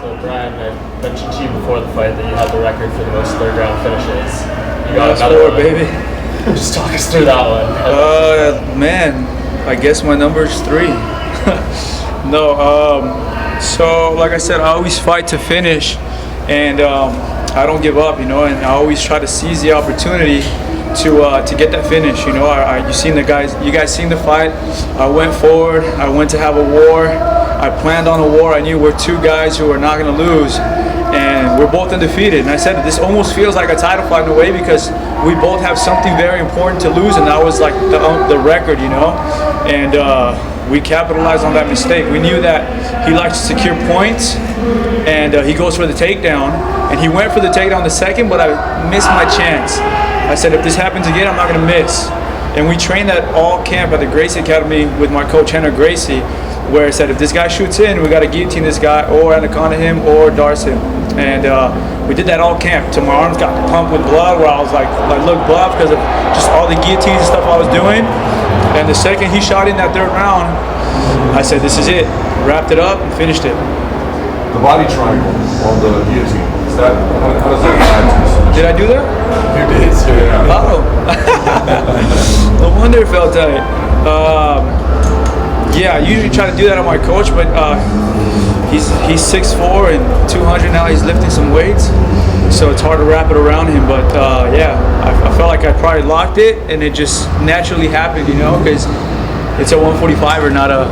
So Brian, I mentioned to you before the fight that you had the record for the most third round finishes. You got another one, baby. Just talk us through that one. Man, I guess my number is 3. So like I said, I always fight to finish, and I don't give up, and I always try to seize the opportunity to get that finish. You guys seen the fight. I went forward. I went to have a war. I planned on a war. I knew we're 2 guys who are not going to lose, and we're both undefeated. And I said this almost feels like a title fight in a way because we both have something very important to lose, and that was like the record, And we capitalized on that mistake. We knew that he likes to secure points, and he goes for the takedown. And he went for the takedown the second, but I missed my chance. I said, if this happens again, I'm not going to miss. And we trained at all camp at the Gracie Academy with my coach, Henry Gracie, where I said, if this guy shoots in, we got to guillotine this guy, or anaconda him, or darce him. And we did that all camp till my arms got pumped with blood, where I was like looked blood because of just all the guillotines and stuff I was doing. And the second he shot in that third round, I said, this is it. Wrapped it up and finished it. The body triangle on the guillotine, how does that add to this? Did I do that? You did, yeah. Oh. No wonder it felt tight. Yeah, I usually try to do that on my coach, but he's 6'4" and 200 now. He's lifting some weights, so it's hard to wrap it around him. But yeah, I felt like I probably locked it, and it just naturally happened, because it's a 145er, not a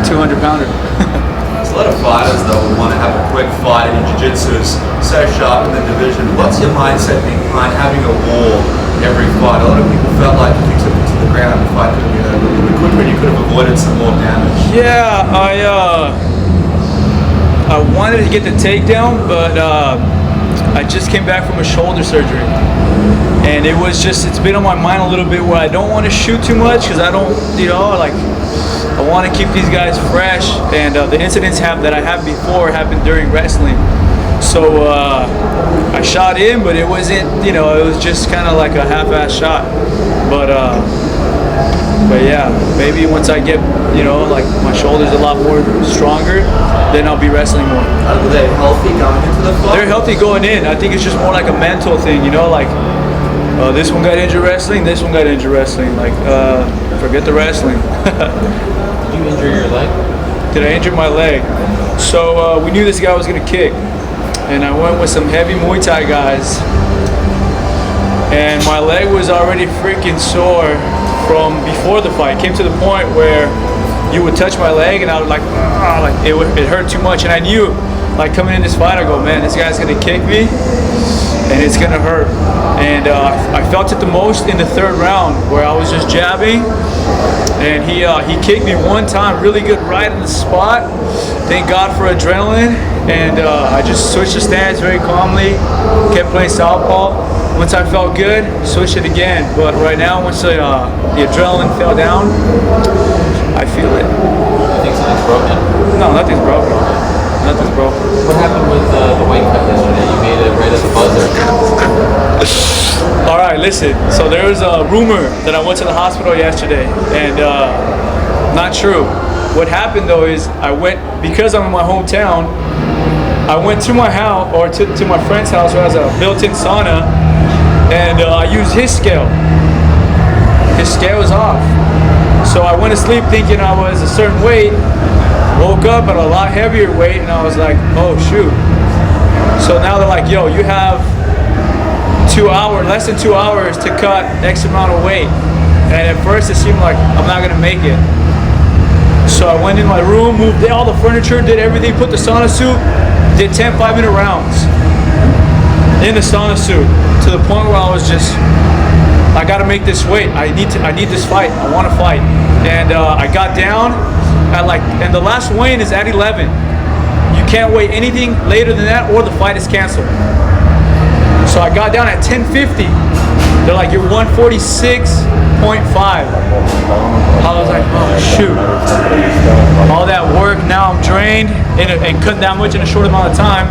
200-pounder. There's a lot of fighters though who want to have a quick fight, and jiu-jitsu is so sharp in the division. What's your mindset behind having a war every fight? A lot of people felt like if you took it to the ground, the fight could have been a little bit quicker and you could have avoided some more damage. Yeah, I wanted to get the takedown, but I just came back from a shoulder surgery. And it's been on my mind a little bit where I don't want to shoot too much because I don't, I want to keep these guys fresh. And the incidents that I had before happened during wrestling. So I shot in, but it wasn't, it was just kind of like a half-ass shot. But yeah, maybe once I get, like my shoulders a lot more stronger, then I'll be wrestling more. Are they healthy going into the fight? They're healthy going in. I think it's just more like a mental thing, this one got injured wrestling, this one got injured wrestling. Forget the wrestling. Did you injure your leg? Did I injure my leg? So we knew this guy was gonna kick, and I went with some heavy Muay Thai guys, and my leg was already freaking sore from before the fight. It came to the point where you would touch my leg, and I would it hurt too much, and I knew, coming in this fight, I go, man, this guy's gonna kick me, and it's gonna hurt. And I felt it the most in the third round, where I was just jabbing, and he kicked me one time really good right in the spot. Thank God for adrenaline, and I just switched the stance very calmly, kept playing southpaw. Once I felt good, switched it again. But right now, once the adrenaline fell down, I feel it. You think something's broken? No, nothing's broken. Nothing's broken. What happened with the weight cut yesterday? You made it right at the buzzer. All right, listen. So there was a rumor that I went to the hospital yesterday, and not true. What happened though is because I'm in my hometown, I went to my house, or to my friend's house who has a built-in sauna, and I used his scale. His scale was off. So I went to sleep thinking I was a certain weight, woke up at a lot heavier weight, and I was like, oh shoot. So now they're like, yo, you have less than 2 hours to cut X amount of weight. And at first it seemed like I'm not gonna make it. So I went in my room, moved all the furniture, did everything, put the sauna suit, did 10 5-minute rounds in the sauna suit, to the point where I was just, I gotta make this weight. I need this fight. I wanna fight. And I got down at and the last weigh-in is at 11. You can't weigh anything later than that or the fight is canceled. So I got down at 10:50. They're like, you're 146.5. I was like, oh shoot. All that work, now I'm drained and cutting that much in a short amount of time.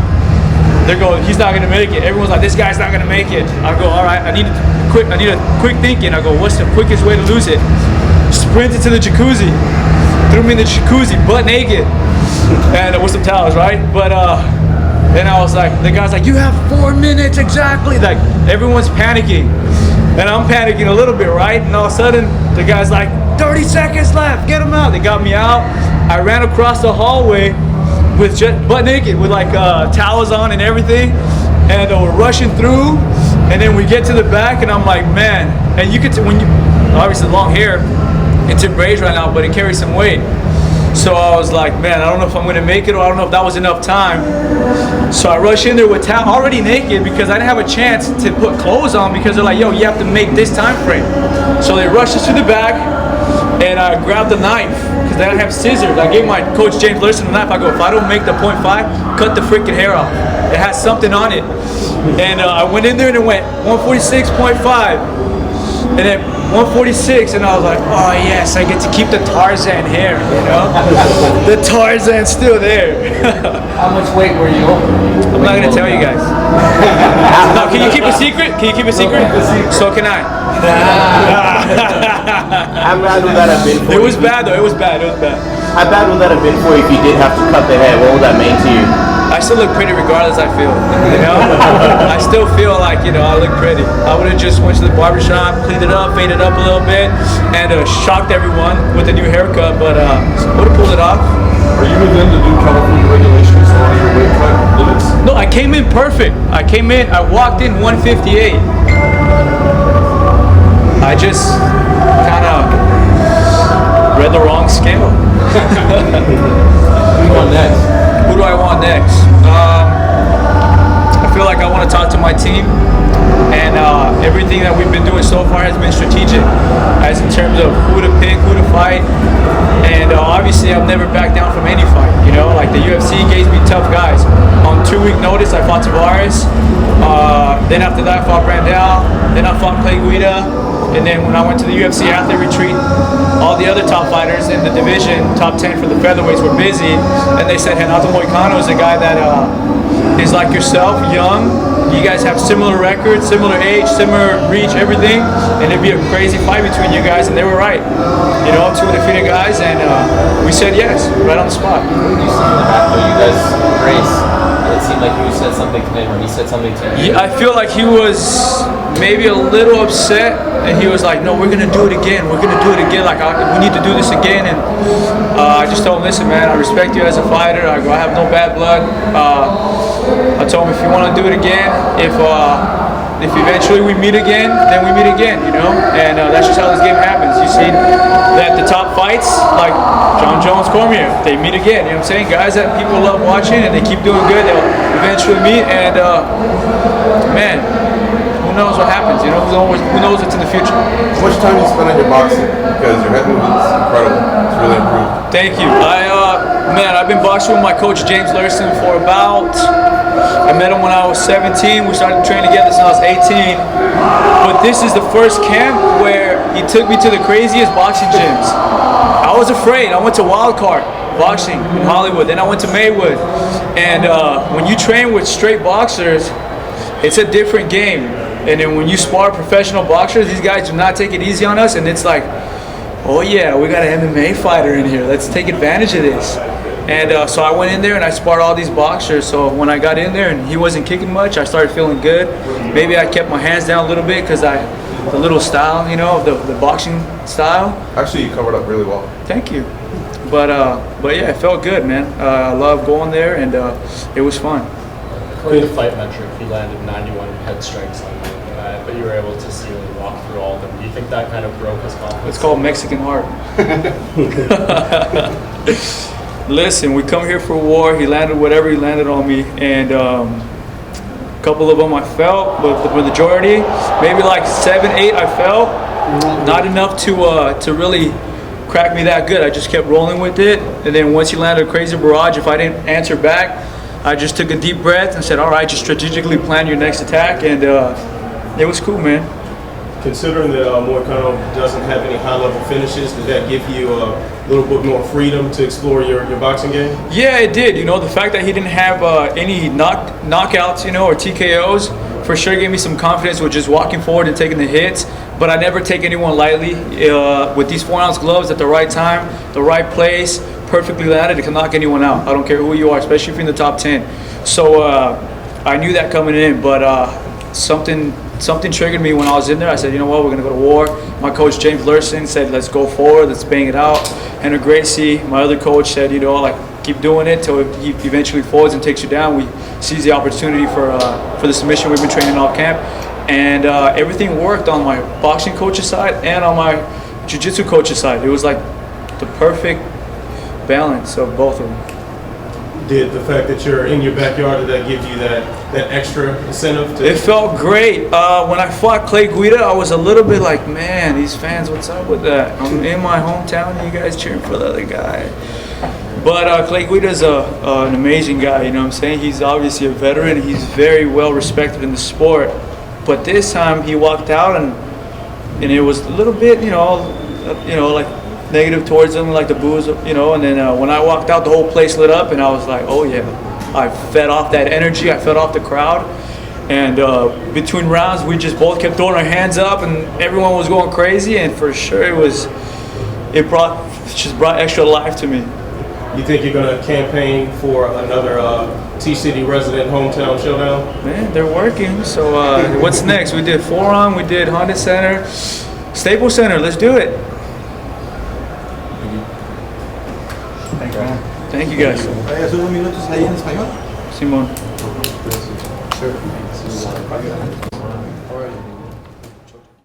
They're going, he's not gonna make it. Everyone's like, this guy's not gonna make it. I go, all right, I need a quick thinking. I go, what's the quickest way to lose it? Sprinted to the jacuzzi. Threw me in the jacuzzi, butt naked. And with some towels, right? But And I was like, the guy's like, you have 4 minutes exactly. Like, everyone's panicking. And I'm panicking a little bit, right? And all of a sudden, the guy's like, 30 seconds left, get him out. They got me out. I ran across the hallway with just butt naked, with like towels on and everything. And we're rushing through. And then we get to the back, and I'm like, man. And you could, when you, obviously long hair, it's in braids right now, but it carries some weight. So I was like, man, I don't know if I'm gonna make it, or I don't know if that was enough time. So I rush in there with towel, already naked, because I didn't have a chance to put clothes on, because they're like, yo, you have to make this time frame. So they rushed us to the back, and I grabbed the knife, because they don't have scissors. I gave my coach James Larson the knife. I go, if I don't make the .5, cut the freaking hair off. It has something on it. And I went in there and it went 146.5. And then 146, and I was like, oh yes, I get to keep the Tarzan hair, you know? The Tarzan's still there. How much weight were you over? I'm not gonna tell you guys. No, can you keep a secret? Can you keep a secret? So can I. How bad would that have been for you? It was bad though, it was bad. How bad would that have been for you if you did have to cut the hair? What would that mean to you? I still look pretty regardless, I feel, you know? I still feel like, you know, I look pretty. I would have just went to the barbershop, cleaned it up, faded up a little bit, and shocked everyone with a new haircut, but would have pulled it off. Are you within the new California regulations on your weight cut limits? No, I came in perfect. I walked in 158. I just kind of read the wrong scale. Who won next? Who do I want next? I feel like I want to talk to my team, and everything that we've been doing so far has been strategic, as in terms of who to pick, who to fight, and obviously I've never backed down from any fight. You know, like the UFC gave me tough guys. On 2-week notice, I fought Tavares. Then after that, I fought Brandel. Then I fought Clay Guida. And then when I went to the UFC athlete retreat, all the other top fighters in the division, top 10 for the featherweights, were busy. And they said Renato Moicano is a guy that is like yourself, young. You guys have similar records, similar age, similar reach, everything. And it'd be a crazy fight between you guys. And they were right. You know, 2 undefeated guys. And we said yes, right on the spot. What did you see in the back when you guys race? It seemed like you said something to him, or he said something to you. Yeah, I feel like he was maybe a little upset, and he was like, no, we're gonna do it again, like we need to do this again. And I just told him, listen man, I respect you as a fighter. I go, I have no bad blood. I told him, if you want to do it again, if eventually we meet again, then we meet again, you know. And that's just how this game happens. You see that the top fights, like John Jones, Cormier, they meet again. You know what I'm saying? Guys that people love watching and they keep doing good, they'll eventually meet. And man, who knows what happens? You know, who knows what's in the future? How much time do you spend on your boxing? Because your head movement is incredible. It's really improved. Thank you. I've been boxing with my coach James Larson for about. I met him when I was 17. We started training together since I was 18. But this is the first camp where he took me to the craziest boxing gyms. I was afraid. I went to Wildcard boxing in Hollywood. Then I went to Maywood. And when you train with straight boxers, it's a different game. And then when you spar professional boxers, these guys do not take it easy on us. And it's like, oh yeah, we got an MMA fighter in here. Let's take advantage of this. And so I went in there and I sparred all these boxers. So when I got in there and he wasn't kicking much, I started feeling good. Maybe I kept my hands down a little bit because the little style, you know, the boxing style. Actually, you covered up really well. Thank you. But yeah, it felt good, man. I love going there, and it was fun. According to Fight Metric, he landed 91 head strikes on you, but you were able to see and walk through all of them. Do you think that kind of broke his confidence? It's called Mexican heart. Listen, we come here for war. He landed whatever he landed on me, and a couple of them I felt, but the majority, maybe like 7, 8, I felt. Not enough to really crack me that good. I just kept rolling with it, and then once he landed a crazy barrage, if I didn't answer back, I just took a deep breath and said, all right, just strategically plan your next attack, and it was cool, man. Considering that Moicano doesn't have any high-level finishes, did that give you a little bit more freedom to explore your boxing game? Yeah, it did. You know, the fact that he didn't have any knockouts, you know, or TKOs, for sure gave me some confidence with just walking forward and taking the hits. But I never take anyone lightly. With these 4-ounce gloves at the right time, the right place, perfectly landed. It can knock anyone out. I don't care who you are, especially if you're in the top 10. So I knew that coming in, but something triggered me when I was in there. I said, you know what, we're gonna go to war. My coach James Lurson said, let's go forward, let's bang it out. Henry Gracie, my other coach, said, you know, like keep doing it till he eventually folds and takes you down. We seize the opportunity for the submission we've been training off camp, and everything worked on my boxing coach's side and on my jiu-jitsu coach's side. It was like the perfect balance of both of them. Did the fact that you're in your backyard, did that give you that extra incentive? It felt great. When I fought Clay Guida, I was a little bit like, man, these fans, what's up with that? I'm in my hometown and you guys cheering for the other guy. But Clay Guida's an amazing guy, you know what I'm saying? He's obviously a veteran. He's very well respected in the sport. But this time he walked out and it was a little bit, you know, like negative towards him, like the boos, you know. And then when I walked out, the whole place lit up, and I was like, oh yeah, I fed off that energy, I fed off the crowd. And between rounds, we just both kept throwing our hands up, and everyone was going crazy. And for sure, it brought extra life to me. You think you're going to campaign for another T-City resident hometown showdown? Man, they're working. So what's next? We did Forum, we did Honda Center, Staples Center. Let's do it. Thank you guys. Hay hace unos minutos ahí en español. Simón. Sure.